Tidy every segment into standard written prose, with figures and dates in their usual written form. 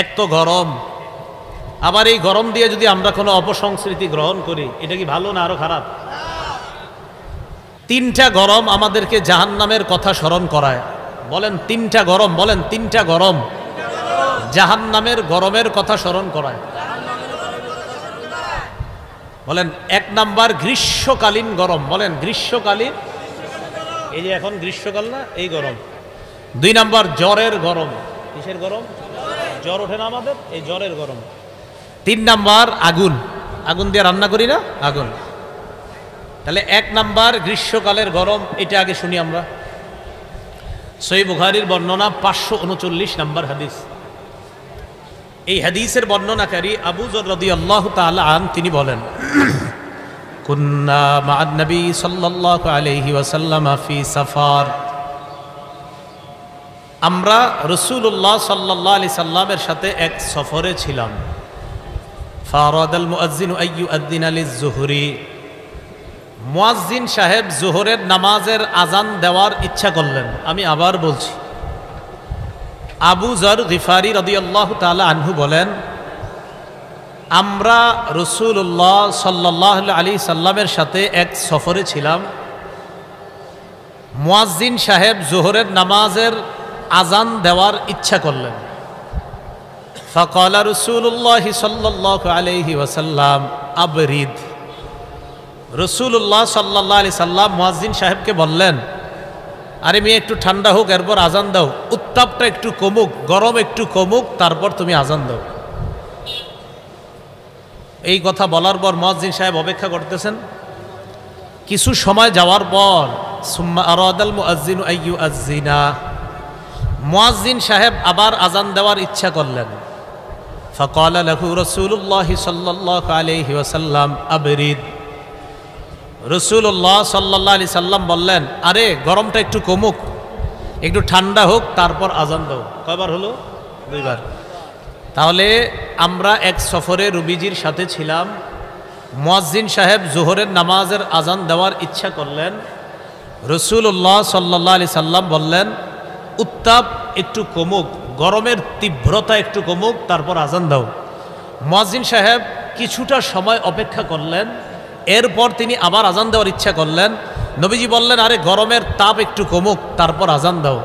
এক তো গরম, আবার এই গরম দিয়ে যদি আমরা কোনো অপসংস্কৃতি গ্রহণ করি, এটা কি ভালো না আরো খারাপ? তিনটা গরম আমাদেরকে জাহান্নামের কথা স্মরণ করায়। বলেন তিনটা গরম, বলেন তিনটা গরম জাহান্নামের গরমের কথা স্মরণ করায়। বলেন এক নাম্বার গ্রীষ্মকালীন গরম, বলেন গ্রীষ্মকালীন, এই যে এখন গ্রীষ্মকাল না, এই গরম। দুই নাম্বার জ্বরের গরম, কিসের গরম? জ্বর ওঠে না আমাদের, এই জ্বরের গরম। তিন নাম্বার আগুন, আগুন দিয়ে রান্না করি না, আগুন। তাহলে এক নাম্বার গ্রীষ্মকালের গরম, এটা আগে শুনি আমরা। সহিহ বুখারীর বর্ণনা 539 নাম্বার হাদিস। এই হাদিসের বর্ণনাকারী আবু যর রাদিয়াল্লাহু তাআলা আন তিনি বলেন, কুন্না মা'আন নবী সাল্লাল্লাহু আলাইহি ওয়াসাল্লাম ফি সাফার, আমরা রাসূলুল্লাহ সাল্লাল্লাহু আলাইহি সাল্লামের সাথে এক সফরে ছিলাম। ফারাদাল মুয়াজ্জিনু আইয়ুআযযিনা লিয-যুহরি, মুয়াজ্জিন সাহেব জোহরের নামাজের আজান দেওয়ার ইচ্ছা করলেন। আমি আবার বলছি, আবু যর গিফারি রাদিয়াল্লাহু তাআলা আনহু বলেন, আমরা রাসূলুল্লাহ সাল্লাল্লাহু আলাইহি সাল্লামের সাথে এক সফরে ছিলাম। মুয়াজ্জিন সাহেব জোহরের নামাজের আজান দেওয়ার ইচ্ছা করলেন। ফাকালা রাসূলুল্লাহ সাল্লাল্লাহু আলাইহি ওয়াসাল্লাম আবরিদ, রাসূলুল্লাহ সাল্লাল্লাহু আলাইহি সাল্লাম মুয়াজ্জিন সাহেবকে বললেন, আরে মেয়ে একটু ঠান্ডা হোক, এরপর আজান দাও, উত্তাপটা একটু কমুক, গরম একটু কমুক, তারপর তুমি আজান দাও। এই কথা বলার পর মুয়াজ্জিন সাহেব অপেক্ষা করতেছেন। কিছু সময় যাওয়ার পর সুম্মা আরাদাল মুয়াজ্জিনু আইয়ুআযযিনা, মুয়াজ্জিন সাহেব আবার আজান দেওয়ার ইচ্ছা করলেন। ফাকালা লাহু রাসূলুল্লাহ সাল্লাল্লাহু আলাইহি ওয়াসাল্লাম আবরিদ, রাসূলুল্লাহ সাল্লাল্লাহু আলাইহি সাল্লাম বললেন, আরে গরমটা একটু কমুক, একটু ঠান্ডা হোক, তারপর আজান দাও। কয়বার হলো? দুইবার। তাহলে আমরা এক সফরে রুবিজির সাথে ছিলাম। মুয়াজ্জিন সাহেব জোহরের নামাজের আজান দেওয়ার ইচ্ছা করলেন। রাসূলুল্লাহ সাল্লাল্লাহু আলাইহি সাল্লাম বললেন, উত্তাপ একটু কমুক, গরমের তীব্রতা একটু কমুক, তারপর আজান দাও। মুয়াজ্জিন সাহেব কিছুটা সময় অপেক্ষা করলেন, এরপর তিনি আবার আজান দেওয়ার ইচ্ছা করলেন। নবীজি বললেন, আরে গরমের তাপ একটু কমুক, তারপর আজান দাও।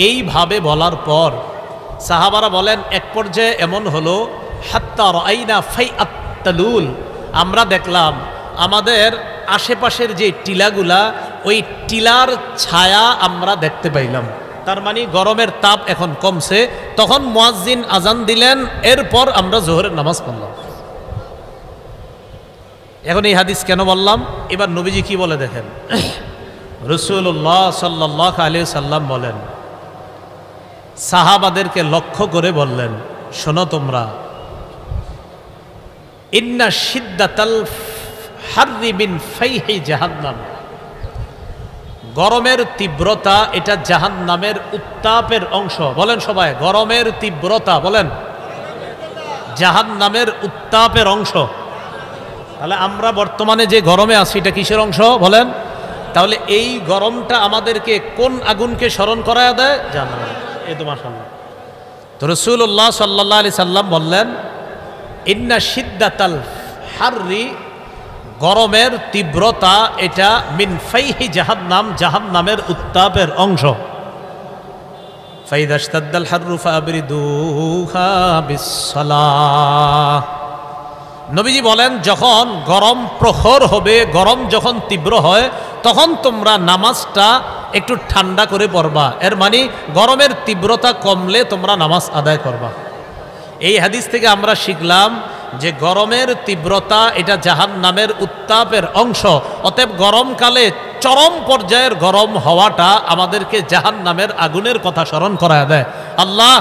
এইভাবে বলার পর সাহাবারা বলেন, এক পর্যায়ে এমন হলো, হাত্তা রাআইনা ফাইআত তালুল, আমরা দেখলাম আমাদের আশেপাশের যে টিলাগুলা, ওই টিলার ছায়া আমরা দেখতে পাইলাম। তার মানে গরমের তাপ এখন কমছে। তখন মুয়াজ্জিন আজান দিলেন, এরপর আমরা জোহরের নামাজ পড়লাম। এখন এই হাদিস কেন বললাম? এবার নবীজি কি বলে দেখেন। রাসূলুল্লাহ সাল্লাল্লাহু আলাইহি সাল্লাম বলেন, সাহাবাদেরকে লক্ষ্য করে বললেন, শোনো তোমরা, ইন্না শিদ্দাতাল হাররি মিন ফাইহি জাহান্নাম, গরমের তীব্রতা এটা জাহান্নামের উত্তাপের অংশ। বলেন সবাই, গরমের তীব্রতা, বলেন জাহান্নামের উত্তাপের অংশ। তাহলে আমরা বর্তমানে যে গরমে আছি, এটা কিসের অংশ বলেন? তাহলে এই গরমটা আমাদেরকে কোন আগুনকে স্মরণ করায় দেয়? জাহান্নাম। এই তো মাশাআল্লাহ। তো রাসূলুল্লাহ সাল্লাল্লাহু আলাইহি সাল্লাম বললেন, ইন্না শিদ্দাতাল হাররি, গরমের তীব্রতা এটা মিন ফাইহি জাহান্নাম, জাহান্নামের উত্তাপের অংশ। ফাইদা ইশতাদ্দাল হাররু ফাবরিদুহা বিসসালাহ, নবীজি বলেন, যখন গরম প্রখর হবে, গরম যখন তীব্র হয়, তখন তোমরা নামাজটা একটু ঠান্ডা করে পড়বা। এর মানে গরমের তীব্রতা কমলে তোমরা নামাজ আদায় করবা। এই হাদিস থেকে আমরা শিখলাম যে গরমের তীব্রতা এটা জাহান্নামের উত্তাপের অংশ। অতএব গরমকালে চরম পর্যায়ের গরম হওয়াটা আমাদেরকে জাহান্নামের আগুনের কথা স্মরণ করায় দেয়। আল্লাহ,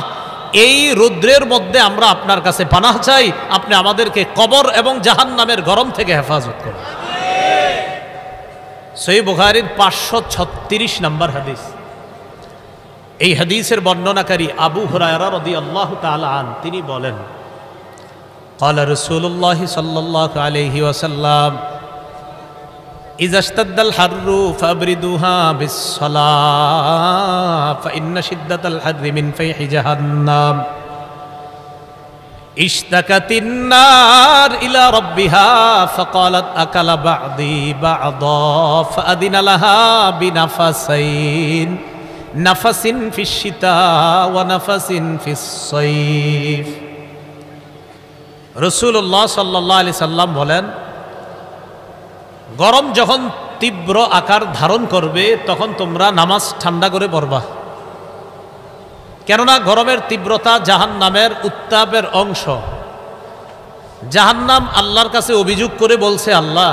এই রৌদ্রের মধ্যে আমরা আপনার কাছে পানাহ চাই, আপনি আমাদেরকে কবর এবং জাহান্নামের গরম থেকে হেফাজত করুন। সহিহ বুখারীর 536 নম্বর হাদিস। এই হাদিসের বর্ণনাকারী আবু হুরায়রা রাদিয়াল্লাহু তাআলা আন তিনি বলেন, قال رسول الله صلى الله عليه وسلم إذا اشتد الحر فأبردوها بالصلاة فإن شدة الحر من فيح جهنم ইশতাকাতিন নার ইলা রাব্বিহা ফাকালাত আকালা বা'দি বা'দা ফাআদিনা লাহা বিনাফাসাইন নাফাসিন ফিশ শিতা ওয়া নাফাসিন ফিস সাইফ। রাসূলুল্লাহ সাল্লাল্লাহু আলাইহি সাল্লাম বলেন, গরম যখন তীব্র আকার ধারণ করবে তখন তোমরা নামাজ ঠান্ডা করে পড়বা, কেননা গরমের তীব্রতা জাহান্নামের উত্তাপের অংশ। জাহান্নাম আল্লাহর কাছে অভিযোগ করে বলছে, আল্লাহ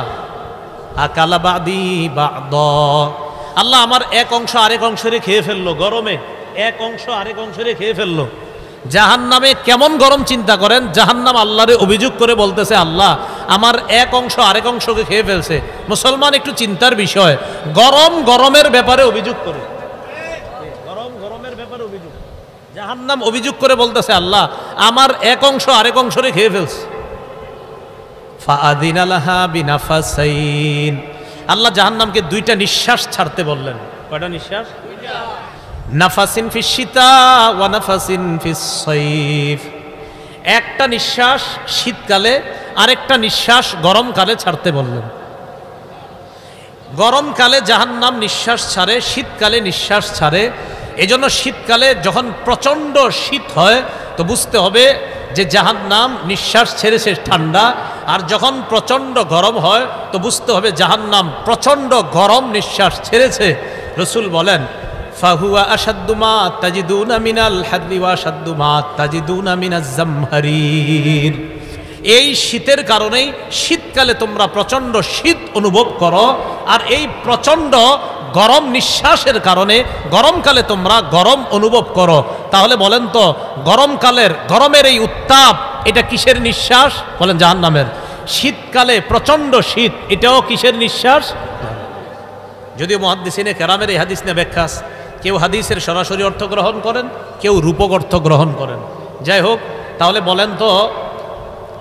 আকালা বাদি বাদ, আল্লাহ আমার এক অংশ আরেক অংশরে খেয়ে ফেললো, গরমে এক অংশ আরেক অংশরে খেয়ে ফেললো। জাহান্নামে কেমন গরম চিন্তা করেন, জাহান্নাম আল্লাহরে অভিযোগ করে বলতেছে, আল্লাহ আমার এক অংশ আরেক অংশকে খেয়ে ফেলছে। মুসলমান একটু চিন্তার বিষয়, গরম গরমের ব্যাপারে অভিযোগ করে, গরম গরমের ব্যাপারে অভিযোগ। জাহান্নাম অভিযোগ করে বলতেছে, আল্লাহ আমার এক অংশ আরেক অংশরে খেয়ে ফেলছে। ফাআদিনা লাহা বিনাফাসাইন, আল্লাহ জাহান্নামকে দুইটা নিঃশ্বাস ছাড়তে বললেন। কয়টা নিঃশ্বাস? নাফাসিন ফিস শিতা ওয়া নাফাসিন ফিস সাইফ, একটা নিঃশ্বাস শীতকালে, আরেকটা নিঃশ্বাস গরমকালে ছাড়তে বললেন। গরমকালে জাহান্নাম নিঃশ্বাস ছাড়ে, শীতকালে নিঃশ্বাস ছাড়ে। এজন্য শীতকালে যখন প্রচণ্ড শীত হয় তো বুঝতে হবে যে জাহান্নাম নিঃশ্বাস ছেড়েছে ঠান্ডা, আর যখন প্রচণ্ড গরম হয় তো বুঝতে হবে জাহান্নাম প্রচণ্ড গরম নিঃশ্বাস ছেড়েছে। রসুল বলেন, ফাহুয়া আশাদ্দু মা তাজিদুনা মিনাল হাদরি ওয়া আশাদ্দু মা তাজিদুনা মিনাজ জামহারির। এই শীতের কারণেই শীতকালে তোমরা প্রচণ্ড শীত অনুভব করো, আর এই প্রচণ্ড গরম নিঃশ্বাসের কারণে গরমকালে তোমরা গরম অনুভব করো। তাহলে বলেন তো, গরমের এই উত্তাপ এটা কিসের নিঃশ্বাস? বলেন জাহান্নামের। শীতকালে প্রচণ্ড শীত, এটাও কিসের নিঃশ্বাস? যদিও মুহাদ্দিসিনে কেরামের এই হাদিস নিয়ে ব্যাখ্যা, কেউ হাদিসের সরাসরি অর্থ গ্রহণ করেন, কেউ রূপক অর্থ গ্রহণ করেন। যাই হোক, তাহলে বলেন তো,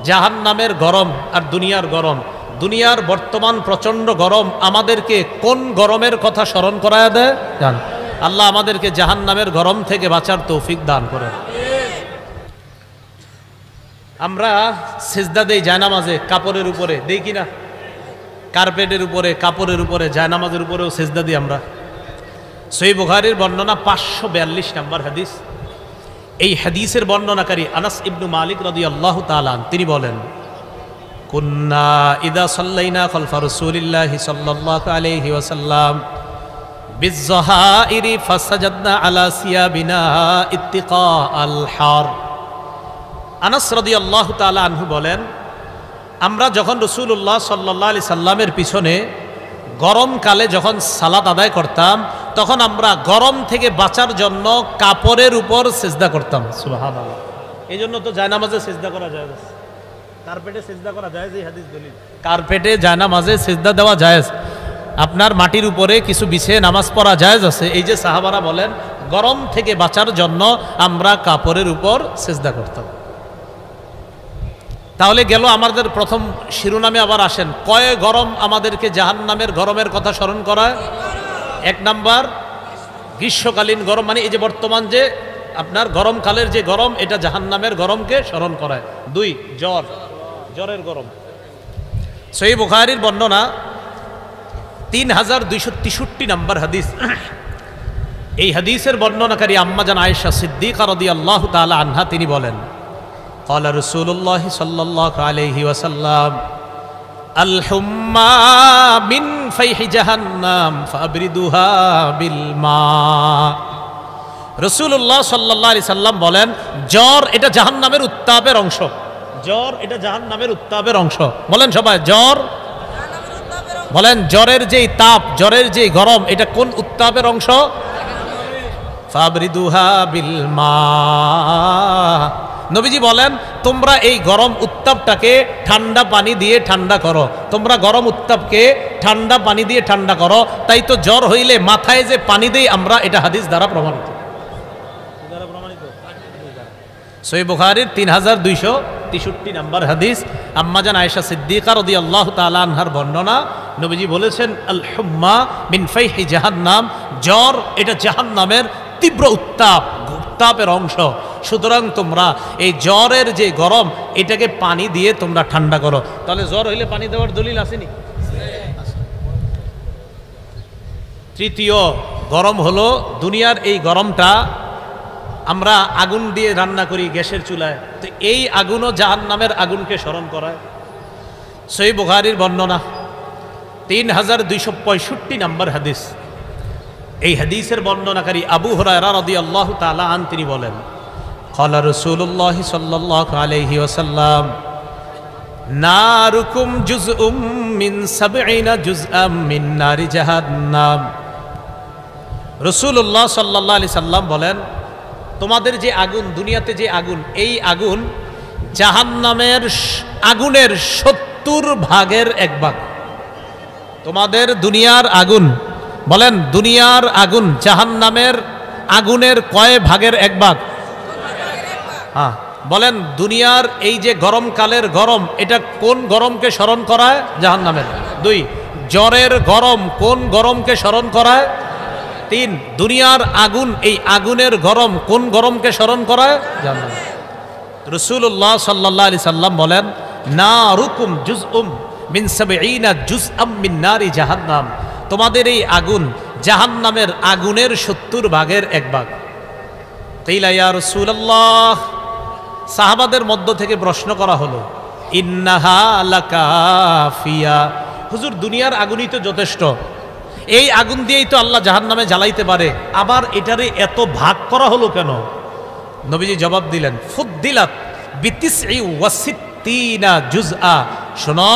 জাহান্নামের গরম আর দুনিয়ার গরম, দুনিয়ার বর্তমান প্রচণ্ড গরম আমাদেরকে কোন গরমের কথা স্মরণ করায় দেয়? জান আল্লাহ আমাদেরকে জাহান্নামের গরম থেকে বাঁচার তৌফিক দান করেন। আমরা সিজদা দেই জায়নামাজে, কাপড়ের উপরে দেই কিনা? কার্পেটের উপরে, কাপড়ের উপরে, জায়নামাজের উপরেও সিজদা দিই আমরা। সহিহ বুখারীর বর্ণনা 542 নম্বর হাদিস। এই হাদিসের বর্ণনাকারী আনাস ইবনু মালিক রাদিয়াল্লাহু তাআলা তিনি বলেন, কুন্না ইদা সাল্লাইনা খালফা রাসূলিল্লাহি সাল্লাল্লাহু আলাইহি ওয়াসাল্লাম বিযহাইরি ফাসাজাদনা আলা সিয়াবিনা ইত্তিকা আল হার। আনাস রাদিয়াল্লাহু তাআলা আনহু বলেন, আমরা যখন রাসূলুল্লাহ সাল্লাল্লাহু আলাইহি সাল্লামের পিছনে গরমকালে যখন সালাত আদায় করতাম, তখন আমরা গরম থেকে বাঁচার জন্য কাপড়ের উপর সিজদা করতাম। সুবহানাল্লাহ। এই জন্য তো জায়নামাজে সিজদা করা যায়, কার্পেটে সিজদা করা যায়। এই হাদিস দলিল, কার্পেটে জায়নামাজে সিজদা দেওয়া জায়েজ। আপনার মাটির উপরে কিছু বিছিয়ে নামাজ পড়া জায়েজ আছে। এই যে সাহাবারা বলেন, গরম থেকে বাঁচার জন্য আমরা কাপড়ের উপর সিজদা করতাম। তাহলে গেল আমাদের প্রথম শিরোনামে। আবার আসেন, কয় গরম আমাদেরকে জাহান্নামের গরমের কথা স্মরণ করায়? 1 নাম্বার গ্রীষ্মকালীন গরম, মানে এই যে বর্তমান যে আপনার গরমকালের যে গরম, এটা জাহান্নামের গরমকে স্মরণ করায়। 2 জ্বরের গরম। সহিহ বুখারীর বর্ণনা 3263 নম্বর হাদিস। এই হাদিসের বর্ণনাকারী আম্মা জান আয়েশা সিদ্দিকা রাদিয়াল্লাহু তাআলা আনহা তিনি বলেন, قال رسول الله صلى الله عليه وسلم الحمى من فيح جهنم فابردوها بالماء। রাসূলুল্লাহ সাল্লাল্লাহু আলাইহি সাল্লাম বলেন, জ্বর এটা জাহান্নামের উত্তাপের অংশ। জ্বর এটা জাহান্নামের উত্তাপের অংশ। বলেন সবাই, জ্বর জাহান্নামের উত্তাপের অংশ। বলেন, জ্বরের যেই তাপ, জ্বরের যেই গরম, এটা কোন উত্তাপের অংশ? ফাবরিদুহা বিল মা। নবীজি বলেন, তোমরা এই গরম উত্তাপটাকে ঠান্ডা পানি দিয়ে ঠান্ডা করো। তোমরা গরম উত্তাপকে ঠান্ডা পানি দিয়ে ঠান্ডা করো। তাই তো জ্বর হইলে মাথায় যে পানি দেই আমরা, এটা হাদিস দ্বারা প্রমাণিত। সহিহ বুখারীর 3263 নম্বর হাদিস, আম্মা জান আয়েশা সিদ্দিকা রাদিয়াল্লাহু তাআলা আনহার বর্ণনা। নবীজি বলেছেন, আল হুম্মা মিন ফাইহি জাহান্নাম, জ্বর এটা জাহান্নামের তীব্র উত্তাপের অংশ। সুতরাং তোমরা এই জ্বরের যে গরম এটাকে পানি দিয়ে তোমরা ঠান্ডা করো। তাহলে জ্বর হইলে পানি দেওয়ার দলিল আসেনি? তৃতীয় গরম হলো দুনিয়ার এই গরমটা আমরা আগুন দিয়ে রান্না করি গ্যাসের চুলায়, তো এই আগুনও জাহান্নামের আগুনকে স্মরণ করায়। সহিহ বুখারীর বর্ণনা 3265 নম্বর হাদিস। এই হাদিসের বর্ণনাকারী আবু হুরায়রা রাদিয়াল্লাহু তাআলা আন তিনি বলেন, ক্বালা রাসূলুল্লাহ সাল্লাল্লাহু আলাইহি ওয়াসাল্লাম নারুকুম জুজউম মিন 70 জুজআম মিন নারি জাহান্নাম। রাসূলুল্লাহ সাল্লাল্লাহু আলাইহি সাল্লাম বলেন, তোমাদের যে আগুন, দুনিয়াতে যে আগুন, এই আগুন জাহান্নামের আগুনের 70 ভাগের 1 ভাগ। তোমাদের দুনিয়ার আগুন, বলেন দুনিয়ার আগুন জাহান্নামের আগুনের কয় ভাগের 1 ভাগ? হ্যাঁ, বলেন দুনিয়ার এই যে গরমকালের গরম, এটা কোন গরমকে স্মরণ করায়? জাহান্নামের। 2, জ্বরের গরম কোন গরমকে স্মরণ করায়? 3, দুনিয়ার আগুন, এই আগুনের গরম কোন গরমকে স্মরণ করায়? জাহান্নাম। রাসূলুল্লাহ সাল্লাল্লাহু আলাইহি সাল্লাম বলেন, নারুকুম জুজউম মিন 70 জুজআম মিন নারি জাহান্নাম। তোমাদের এই আগুন জাহান্নামের আগুনের 70 ভাগের 1 ভাগ। কিলা ইয়া রাসূলুল্লাহ, সাহাবাদের মধ্য থেকে প্রশ্ন করা হলো, ইন্নাহা লাকাফিয়া, হুজুর দুনিয়ার আগুনই তো যথেষ্ট, এই আগুন দিয়েই তো আল্লাহ জাহান্নামে জ্বালাইতে পারে, আবার এটারে এত ভাগ করা হলো কেন? নবীজি জবাব দিলেন, ফুদ্দিলাত বিতিসঈ ওয়া সিত্তিনা জুজআ। শোনো,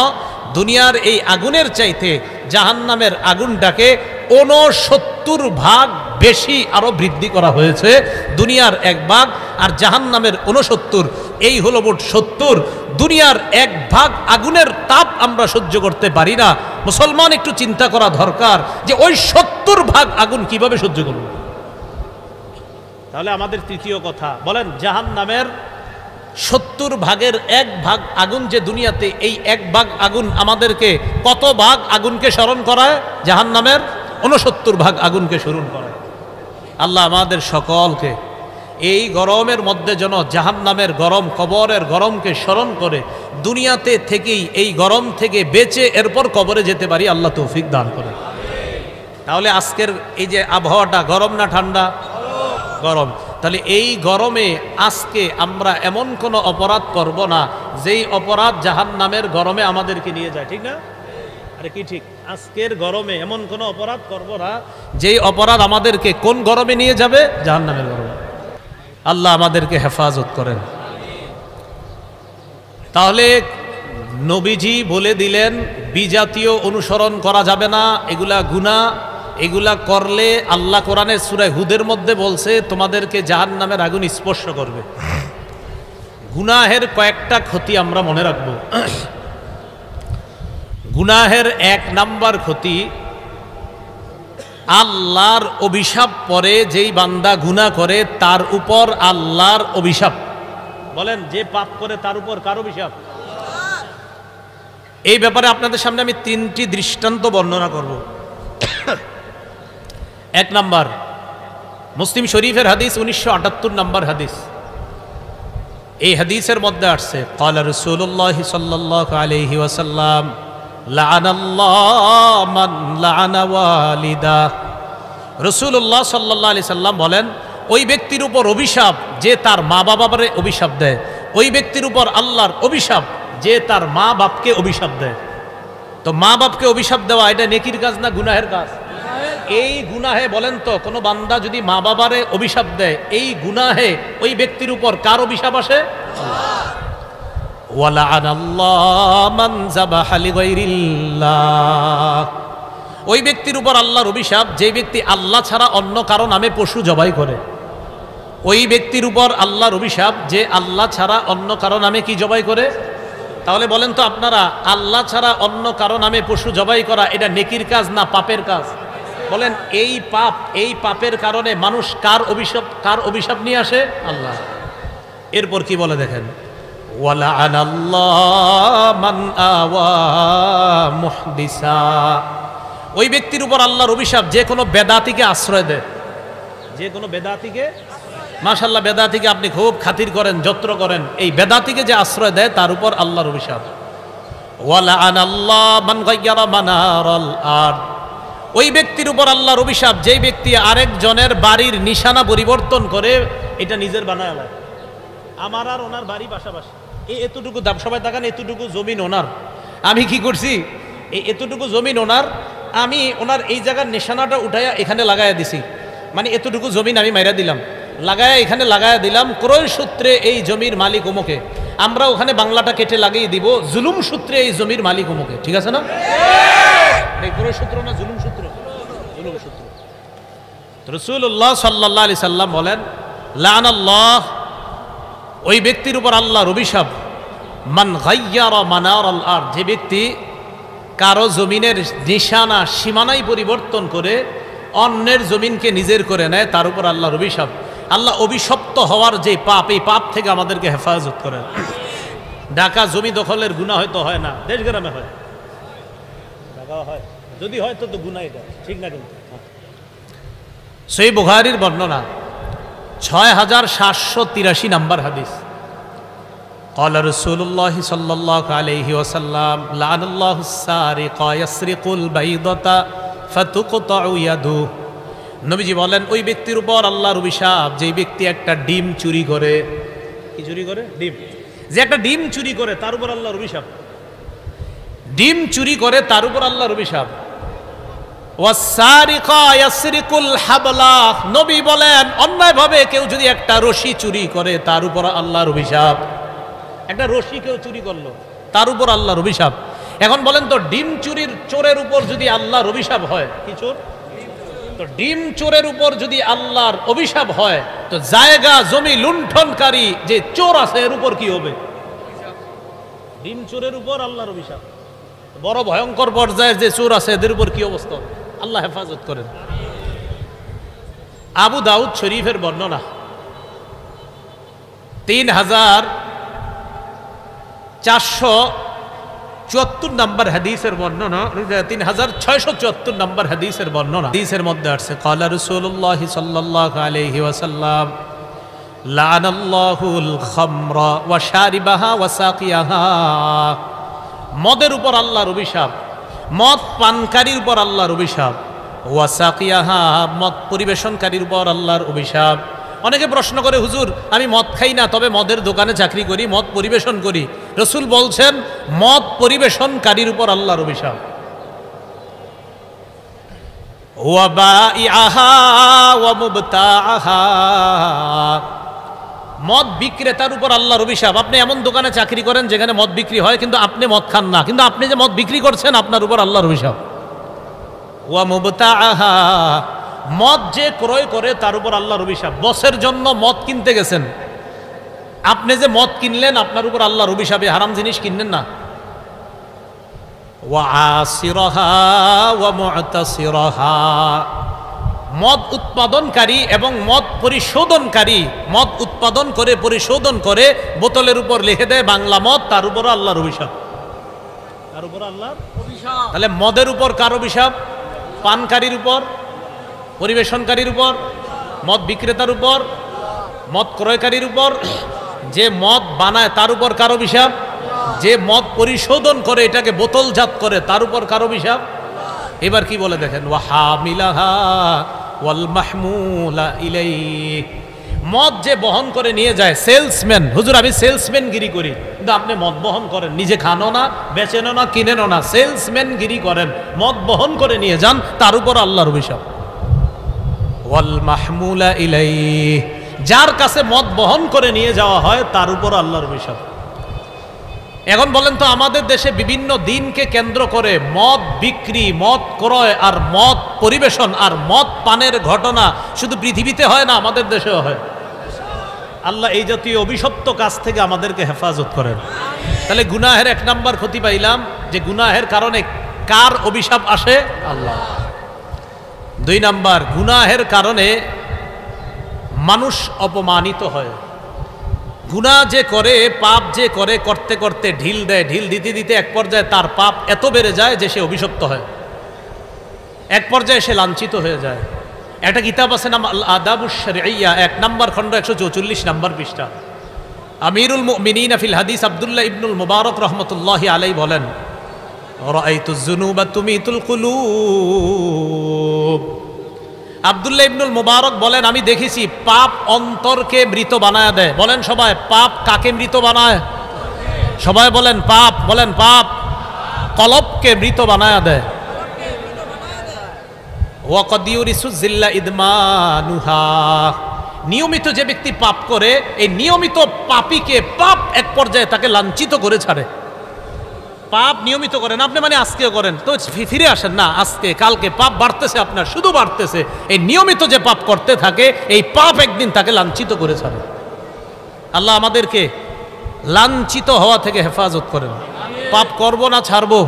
দুনিয়ার এই আগুনের চাইতে জাহান্নামের আগুনটাকে 69 ভাগ বেশি আরো বৃদ্ধি করা হয়েছে। দুনিয়ার 1 ভাগ আর জাহান্নামের 69, এই হলো মোট 70। দুনিয়ার 1 ভাগ আগুনের তাপ আমরা সহ্য করতে পারি না। মুসলমান একটু চিন্তা করা দরকার যে ওই 70 ভাগ আগুন কিভাবে সহ্য করব। তাহলে আমাদের তৃতীয় কথা, বলেন জাহান্নামের 70 ভাগের 1 ভাগ আগুন যে দুনিয়াতে, এই 1 ভাগ আগুন আমাদেরকে কত ভাগ আগুনকে স্মরণ করায়? জাহান্নামের 69 ভাগ আগুনকে স্মরণ করায়। আল্লাহ আমাদের সকলকে এই গরমের মধ্যে যেন জাহান্নামের গরম, কবরের গরমকে স্মরণ করে দুনিয়াতে থেকেই এই গরম থেকে বেঁচে এরপর কবরে যেতে পারি, আল্লাহ তৌফিক দান করে। তাহলে আজকের এই যে আবহাওয়াটা গরম না ঠান্ডা? গরম। তাহলে এই গরমে আজকে আমরা এমন কোনো অপরাধ করব না যেই অপরাধ জাহান্নামের গরমে আমাদেরকে নিয়ে যায়, ঠিক না? আরে কি ঠিক? আজকের গরমে এমন কোনো অপরাধ করব না যেই অপরাধ আমাদেরকে কোন গরমে নিয়ে যাবে? জাহান্নামের গরমে। আল্লাহ আমাদেরকে হেফাজত করেন। তাহলে নবীজি বলে দিলেন বিজাতীয় অনুসরণ করা যাবে না, এগুলা গুনাহ, এগুলা করলে আল্লাহ কোরআনের সূরা হুদের মধ্যে বলছে তোমাদেরকে জাহান্নামের আগুন স্পর্শ করবে। গুনাহের কয়েকটা ক্ষতি আমরা মনে রাখব। গুনাহের 1 নাম্বার ক্ষতি, আল্লাহর অভিশাপ পরে যেই বান্দা গুনাহ করে তার উপর আল্লাহর অভিশাপ। বলেন যে পাপ করে তার উপর কার অভিশাপ? এই ব্যাপারে আপনাদের সামনে আমি 3টি দৃষ্টান্ত বর্ণনা করব। 1 নাম্বার, মুসলিম শরীফের হাদিস 1978 নম্বর হাদিস। এই হাদিসের মধ্যে আসছে, ক্বালা রাসূলুল্লাহ সাল্লাল্লাহু আলাইহি ওয়াসাল্লাম লাআনাল্লাহু মান লাআনা ওয়ালিদা। রাসূলুল্লাহ সাল্লাল্লাহু আলাইহি সাল্লাম বলেন, ওই ব্যক্তির উপর অভিশাপ যে তার মা বাবারে অভিশাপ দেয়। ওই ব্যক্তির উপর আল্লাহর অভিশাপ যে তার মা বাপকে অভিশাপ দেয়। তো মা বাপকে অভিশাপ দেওয়া এটা নেকির কাজ না গুনাহের কাজ? এই গুনাহে বলেন তো, কোনো বান্দা যদি মা বাবারে অভিশাপ দেয়, এই গুনাহে ওই ব্যক্তির উপর কার অভিশাপ আসে? ওয়ালাআনাল্লাহু মান যাবাহা লিগাইরিল্লাহ। ওই ব্যক্তির উপর আল্লাহর অভিশাপ যে ব্যক্তি আল্লাহ ছাড়া অন্য কারো নামে পশু জবাই করে। ওই ব্যক্তির উপর আল্লাহর অভিশাপ যে আল্লাহ ছাড়া অন্য কারো নামে কি জবাই করে? তাহলে বলেন তো আপনারা, আল্লাহ ছাড়া অন্য কারো নামে পশু জবাই করা এটা নেকির কাজ না পাপের কাজ? বলেন এই পাপ, এই পাপের কারণে মানুষ কার অভিশাপ নিয়ে আসে? আল্লাহ। এরপর কি বলে দেখেন, ওয়ালাআনাল্লাহু মান আওয়া মুহদিসা। ওই ব্যক্তির উপর আল্লাহর অভিশাপ যে কোনো বেদাতিকে আশ্রয় দেয়। যে কোনো বেদাতিকে, মাশাআল্লাহ বেদাতিকে আপনি খুব খাতির করেন, যত্র করেন, এই বেদাতিকে যে আশ্রয় দেয় তার উপর আল্লাহর অভিশাপ। ওয়ালাআনাল্লাহ মান গায়্যারা মানারাল আরদ, ওই ব্যক্তির উপর আল্লাহর অভিশাপ যেই ব্যক্তি আরেকজনের বাড়ির নিশানা পরিবর্তন করে এটা নিজের বানায় নেয়। আমার আর ওনার বাড়ি পাশাপাশি, এই এতটুকু দাম, সবাই তাকান, এতটুকু জমিন ওনার, আমি কি করছি, এই এতটুকু জমিন ওনার, আমি ওনার এই জায়গার নিশানাটা উঠাইয়া এখানে লাগাইয়া দিছি, মানে এতটুকু জমিন আমি মাইরা দিলাম, লাগায়া এখানে লাগায়া দিলাম, ক্রয় সূত্রে এই জমির মালিক অমুকে, আমরা ওখানে বাংলাটা কেটে লাগিয়ে দিব, জুলুম সূত্রে এই জমির মালিক অমুকে। ঠিক আছে না? এই ক্রয় সূত্র না জুলুম সূত্র? জুলুম সূত্র। রাসূলুল্লাহ সাল্লাল্লাহু আলাইহি সাল্লাম বলেন, লাআনাল্লাহ, ওই ব্যক্তির উপর আল্লাহর অভিশাপ, মান গায়্যারা মানারাল আরদ, যে ব্যক্তি কারো জমিনের নিশানা সীমানাই পরিবর্তন করে অন্যের জমিনকে নিজের করে নেয়, তার উপর আল্লাহর অভিশাপ। আল্লাহ অভিশপ্ত হওয়ার যে পাপ, এই পাপ থেকে আমাদেরকে হেফাজত করেন। ঢাকা জমি দখলের গুনাহ হয়তো হয় না, দেশ গ্রামে হয়, ঢাকা হয়, যদি হয় তো গুনাহ, এটা ঠিক না? কিন্তু সহিহ বুখারীর বর্ণনা 6783 নম্বর হাদিস, قال رسول الله صلى الله عليه وسلم لعن الله السارق يسرق البيضة فتقطع يده। নবীজি বলেন, ওই ব্যক্তির উপর আল্লাহর অভিশাপ যেই ব্যক্তি একটা ডিম চুরি করে। কি চুরি করে? ডিম। যে একটা ডিম চুরি করে তার উপর আল্লাহর অভিশাপ। ডিম চুরি করে তার উপর আল্লাহর অভিশাপ। ওয়াসারিকা ইয়াসরিকুল হাবলা, নবী বলেন অন্যায়ভাবে কেউ যদি একটা রশি চুরি করে তার উপর আল্লাহর অভিশাপ। একটা রশি কেউ চুরি করলো, তার উপর আল্লাহর অভিশাপ। এখন বলেন তো, ডিম চুরির চোরের উপর যদি আল্লাহর অভিশাপ হয়, কি চোর? তো ডিম চোরের উপর যদি আল্লাহর অভিশাপ হয়, তো জায়গা জমি লুণ্ঠনকারী যে চোর আছে এর উপর কি হবে? ডিম চোরের উপর আল্লাহর অভিশাপ। বড় ভয়ঙ্কর পর্যায়ের যে চোর আছে এদের উপর কি অবস্থা হবে? আল্লাহ হেফাজত করেন। আবু দাউদ শরীফের বর্ণনা 3474 নম্বর হাদিসের বর্ণনা, 3674 নম্বর হাদিসের বর্ণনা। হাদিসের মধ্যে আসছে, ক্বালা রাসূলুল্লাহ সাল্লাল্লাহু আলাইহি ওয়াসাল্লাম লাআনাল্লাহুল খামরা ওয়া শারিবাহা ওয়া সাকিয়াহা, মদের উপর আল্লাহর অভিশাপ, মদ পানকারীর উপর আল্লাহর অভিশাপ, ওয়া সাকিয়াহা, মদ পরিবেশনকারীর উপর আল্লাহর অভিশাপ। অনেকে প্রশ্ন করে, হুজুর আমি মদ খাই না, তবে মদের দোকানে চাকরি করি, মদ পরিবেশন করি। রাসূল বলছেন মদ পরিবেশনকারীর উপর আল্লাহর অভিশাপ। ওয়া বাইআহা ওয়া মুবতাআহা, মদ বিক্রেতার উপর আল্লাহর অভিশাপ। আপনি এমন দোকানে চাকরি করেন যেখানে মদ বিক্রি হয়, কিন্তু আপনি মদ খান না, কিন্তু আপনি যে মদ বিক্রি করছেন আপনার উপর আল্লাহর অভিশাপ। ওয়া মুবতাআহা, মদ যে ক্রয় করে তার উপর আল্লাহর অভিশাপ। বসের জন্য মদ কিনতে গেছেন, আপনি যে মদ কিনলেন আপনার উপর আল্লাহর অভিশাপে, হারাম জিনিস কিনলেন না। ওয়া আসিরাহা ওয়া মু'তাসিরাহা, মদ উৎপাদনকারী এবং মদ পরিশোধনকারী, মদ উৎপাদন করে পরিশোধন করে বোতলের উপর লিখে দেয় বাংলা মদ, তার উপর আল্লাহর অভিশাপ। তার উপর আল্লাহর অভিশাপ। তাহলে মদের উপর কার অভিশাপ? পানকারীর উপর, পরিবেশনকারীর উপর, মদ বিক্রেতার উপর, মদ ক্রয়কারীর উপর, যে মদ বানায় তার উপর কার অভিশাপ, যে মদ পরিশোধন করে এটাকে বোতলজাত করে তার উপর কার অভিশাপ। এবার কি বলে দেখেন, ওয়া হামিলাহা ওয়াল মাহমুলা ইলাইহি, মদ যে বহন করে নিয়ে যায়, সেলসম্যান, হুজুর আমি সেলসম্যান গিরি করি, কিন্তু আপনি মদ বহন করেন, নিজে খানো না, বেচেনো না, কিনেনও না, সেলসম্যান গিরি করেন, মদ বহন করে নিয়ে যান, তার উপর আল্লাহর অভিশাপ। ওয়াল মাহমুলা ইলাইহি, যার কাছে মদ বহন করে নিয়ে যাওয়া হয় তার উপর আল্লাহর অভিশাপ। এখন বলেন তো, আমাদের দেশে বিভিন্ন দিনকে কেন্দ্র করে মদ বিক্রি, মদ ক্রয় আর মদ পরিবেশন আর মদ পানের ঘটনা শুধু পৃথিবীতে হয় না, আমাদের দেশেও হয়। আল্লাহ এই জাতীয় অভিশপ্ত কাজ থেকে আমাদেরকে হেফাজত করেন। তাহলে গুনাহের এক নাম্বার ক্ষতি পাইলাম, যে গুনাহের কারণে কার অভিশাপ আসে? আল্লাহ। দুই নাম্বার, গুনাহের কারণে মানুষ অপমানিত হয়। গুনাহ যে করে, পাপ যে করে, করতে করতে ঢিল দেয়, ঢিল দিতে দিতে এক পর্যায়ে তার পাপ এত বেড়ে যায় যে সে অভিশপ্ত হয়, এক পর্যায়ে সে লাঞ্ছিত হয়ে যায়। একটা কিতাব আছে নাম আল আদাবুশ শারঈয়া, 1 নম্বর খণ্ড 144 নম্বর পৃষ্ঠা। আমিরুল মুমিনিন ফিল হাদিস আব্দুল্লাহ ইবনুল মুবারক রহমতুল্লাহি আলাইহি বলেন, রাআইতুজ যুনুবা তুমিতুল কুলুব। আব্দুল্লাহ ইবনুল মুবারক বলেন, আমি দেখেছি পাপ অন্তরকে মৃত বানায় দেয়। বলেন সবাই, পাপ কাকে মৃত বানায়? সবাই বলেন পাপ, বলেন পাপ কলবকে মৃত বানায় দেয়। ওয়াকাদ ইউরিসু যিল্লা ইদমানুহা। নিয়মিত যে ব্যক্তি পাপ করে, এই নিয়মিত পাপীকে পাপ এক পর্যায়ে তাকে লাঞ্ছিত করে ছাড়ে। পাপ নিয়মিত করেন আপনি, মানে আজকেও করেন তো ফিরে আসেন না, আজকে কালকে পাপ বাড়তেছে, আপনার শুধু বাড়তেছে। এই নিয়মিত যে পাপ করতে থাকে, এই পাপ একদিন তাকে লাঞ্ছিত করে ছাড়ে। আল্লাহ আমাদেরকে লাঞ্ছিত হওয়া থেকে হেফাজত করেন। পাপ করব না ছাড়বো?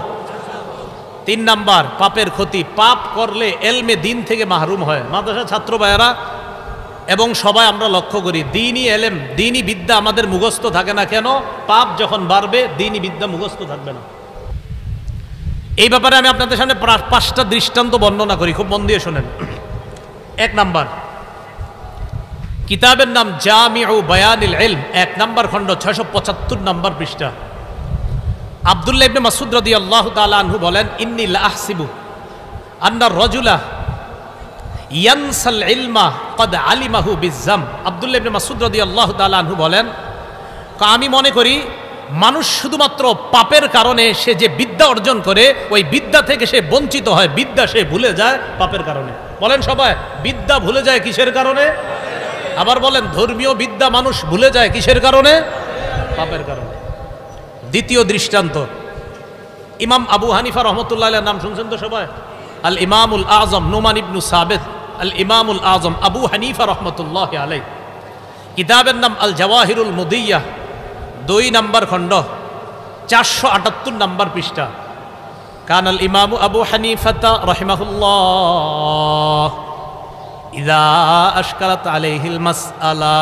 3 নাম্বার পাপের ক্ষতি, পাপ করলে এলমে দিন থেকে মাহরুম হয়। মাদ্রাসা ছাত্র ভাইয়েরা এবং সবাই আমরা লক্ষ্য করি, দ্বীনি এলেম, দ্বীনি বিদ্যা আমাদের মুখস্থ থাকে না কেন? পাপ যখন বাড়বে দ্বীনি বিদ্যা মুখস্থ থাকবে না। এই ব্যাপারে আমি আপনাদের সামনে 5টা দৃষ্টান্ত বর্ণনা করি, খুব মন দিয়ে শোনেন। 1 নাম্বার, কিতাবের নাম জামিউ বায়ানিল ইলম, 1 নম্বর খণ্ড 675 নম্বর পৃষ্ঠা। আব্দুল্লাহ ইবনে মাসউদ রাদিয়াল্লাহু তাআলা আনহু বলেন, ইন্নী লা আহসিবু আন্না রাজুলা ইয়ানসাল ইলমা ক্বাদ আলিমাহু বিজ্জাম। আব্দুল্লাহ ইবনে মাসউদ রাদিয়াল্লাহু তাআলা আনহু বলেন, আমি মনে করি মানুষ শুধুমাত্র পাপের কারণে সে যে বিদ্যা অর্জন করে, ওই বিদ্যা থেকে সে বঞ্চিত হয়, বিদ্যা সে ভুলে যায় পাপের কারণে। বলেন সবাই, বিদ্যা ভুলে যায় কিসের কারণে? আবার বলেন, ধর্মীয় বিদ্যা মানুষ ভুলে যায় কিসের কারণে? পাপের কারণে। দ্বিতীয় দৃষ্টান্ত, ইমাম আবু হানিফা রহমতুল্লাহ আলাইহির নাম শুনছেন তো সবাই? আল ইমামুল আজম নুমান ইবনু সাবিত, আল ইমামুল আজম আবু হানিফা রহমতুল্লাহ আলাইহি, কিতাবের নাম আল জাওয়াহিরুল মুদিয়্যাহ, 2 নম্বর খণ্ড 478 নম্বর পৃষ্ঠা। কানাল ইমামু আবু হানিফাতা রাহিমাহুল্লাহ ইযা আশকালাত আলাইহিল মাসআলা।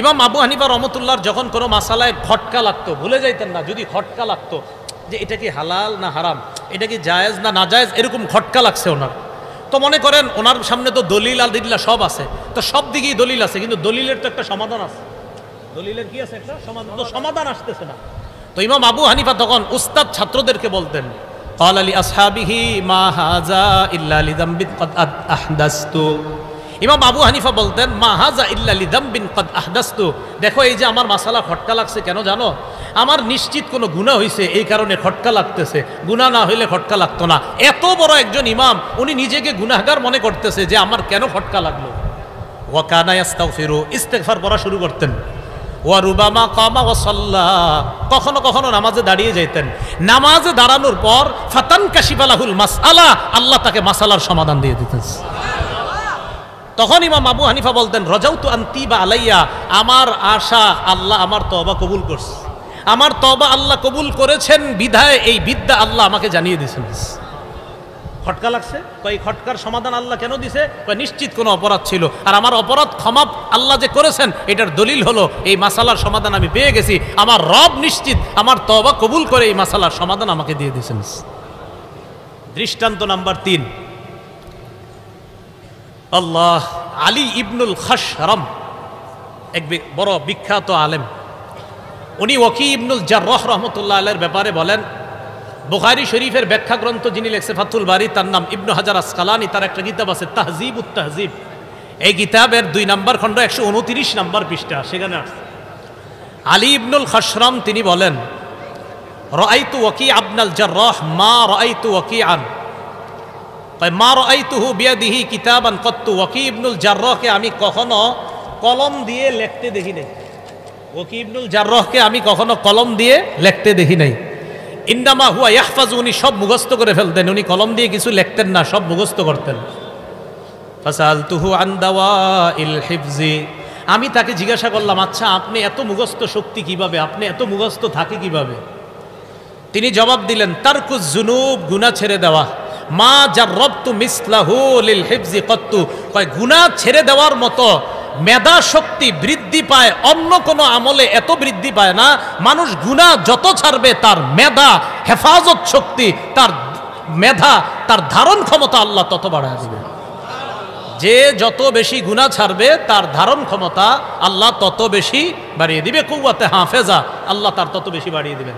ইমাম আবু হানিফা রহমতুল্লাহর যখন কোনো মাসালায় খটকা লাগতো, ভুলে যাইতেন না, যদি খটকা লাগতো যে এটা কি হালাল না হারাম, এটা কি জায়েজ না নাজায়েজ, এরকম খটকা লাগছে ওনার, তো মনে করেন ওনার সামনে তো দলিল আদিল্লা সব আছে, তো সব দিকেই দলিল আছে, কিন্তু দলিলের তো একটা সমাধান আছে। দলিলের কি আছে? একটা সমাধান, তো সমাধান আসতেছে না। তো ইমাম আবু হানিফা তখন উস্তাদ ছাত্রদেরকে বলতেন, ক্বালা লি আসহাবিহি মা হাযা ইল্লা লিযামবিন ক্বাদ আহদাসতু। ইমাম আবু হানিফা বলতেন, মা হাযা ইল্লা লিযামবিন ক্বাদ আহদাসতু, দেখো এই যে আমার মাসালা খটকা লাগছে কেন জানো? আমার নিশ্চিত কোনো গুনাহ হইছে, এই কারণে খটকা লাগতেছে, গুনাহ না হইলে খটকা লাগতো না। এত বড় একজন ইমাম, উনি নিজেকে গুনাহগার মনে করতেছে যে আমার কেন খটকা লাগলো। ওয়া কানা ইস্তাগফিরু, ইস্তেগফার পড়া শুরু করতেন। ওয়া রুবামা কামা ওয়া সাল্লা, কখনো কখনো নামাজে দাঁড়িয়ে যাইতেন। নামাজে দাঁড়ানোর পর ফাতান কাশিফা লাহুল মাসআলা, আল্লাহ তাকে মাসালার সমাধান দিয়ে দিতেন। তখন ইমাম আবু হানিফা বলতেন, রাজাউতু আন তিবা আলাইয়া, আমার আশা আল্লাহ আমার তওবা কবুল করছে, আমার তওবা আল্লাহ কবুল করেছেন বিধায় এই বিদ্যা আল্লাহ আমাকে জানিয়ে দিয়েছেন। খটকা লাগছে, কই খটকার সমাধান আল্লাহ কেন দিছে? কই নিশ্চিত কোনো অপরাধ ছিল, আর আমার অপরাধ ক্ষমা আল্লাহ যে করেছেন এটার দলিল হলো এই মাসালার সমাধান আমি পেয়ে গেছি, আমার রব নিশ্চিত আমার তওবা কবুল করে এই মাসালার সমাধান আমাকে দিয়ে দিয়েছেন। দৃষ্টান্ত নাম্বার 3, আল্লাহ আলী ইবনুল খাশরাম, এক বড় বিখ্যাত আলেম, উনি ওয়াকি ইবনুল জাররাহ রাহমাতুল্লাহ আলাইহির ব্যাপারে বলেন, বুখারী শরীফের ব্যাখ্যা গ্রন্থ যিনি লেখছে ফাথুল বারী, তার নাম ইবনু হাজার আসকালানি, তার একটা কিতাব আছে তাহজিবুত তাহজিব। এই কিতাবের 2 নম্বর খণ্ড 129 নম্বর পৃষ্ঠা, সেখানে আসছে আলী ইবনুল খাশরাম তিনি বলেন, রাআইতু ওয়াকি ইবনুল জাররাহ মা রাআইতু ওয়াকিআন, মা রাআইতুহু বিয়াদিহি কিতাবান কত্তু, ওয়াকি ইবনুল জাররাহকে আমি কখনো কলম দিয়ে লিখতে দেখি নাই। ওয়াকি ইবনুল জাররাহকে আমি কখনো কলম দিয়ে লিখতে দেখি নাই। ইন্নামা হুয়া ইয়াহফাজু, উনি সব মুখস্থ করে ফেলতেন, উনি কলম দিয়ে কিছু লিখতেন না, সব মুখস্থ করতেন। ফাসালতুহু আন দাওয়াইল হিফজি, আমি তাকে জিজ্ঞাসা করলাম, আচ্ছা আপনি এত মুখস্থ শক্তি কিভাবে, আপনি এত মুখস্থ থাকে কিভাবে? তিনি জবাব দিলেন, তারকুজ জুনুব, গুনাহ ছেড়ে দেওয়া, মা জাররাবতু মিসলাহু লিল হিফজি কত্তু, কয় গুনাহ ছেড়ে দেওয়ার মতো মেধা শক্তি বৃদ্ধি পায় অন্য কোনো আমলে এত বৃদ্ধি পায় না। মানুষ গুনাহ যত ছাড়বে তার মেধা, হেফাজত শক্তি, তার মেধা, তার ধারণ ক্ষমতা আল্লাহ তত বাড়ায় দিবে। যে যত বেশি গুনাহ ছাড়বে তার ধারণ ক্ষমতা আল্লাহ তত বেশি বাড়িয়ে দিবে, কুওয়াতে হাফেজা আল্লাহ তার তত বেশি বাড়িয়ে দিবেন।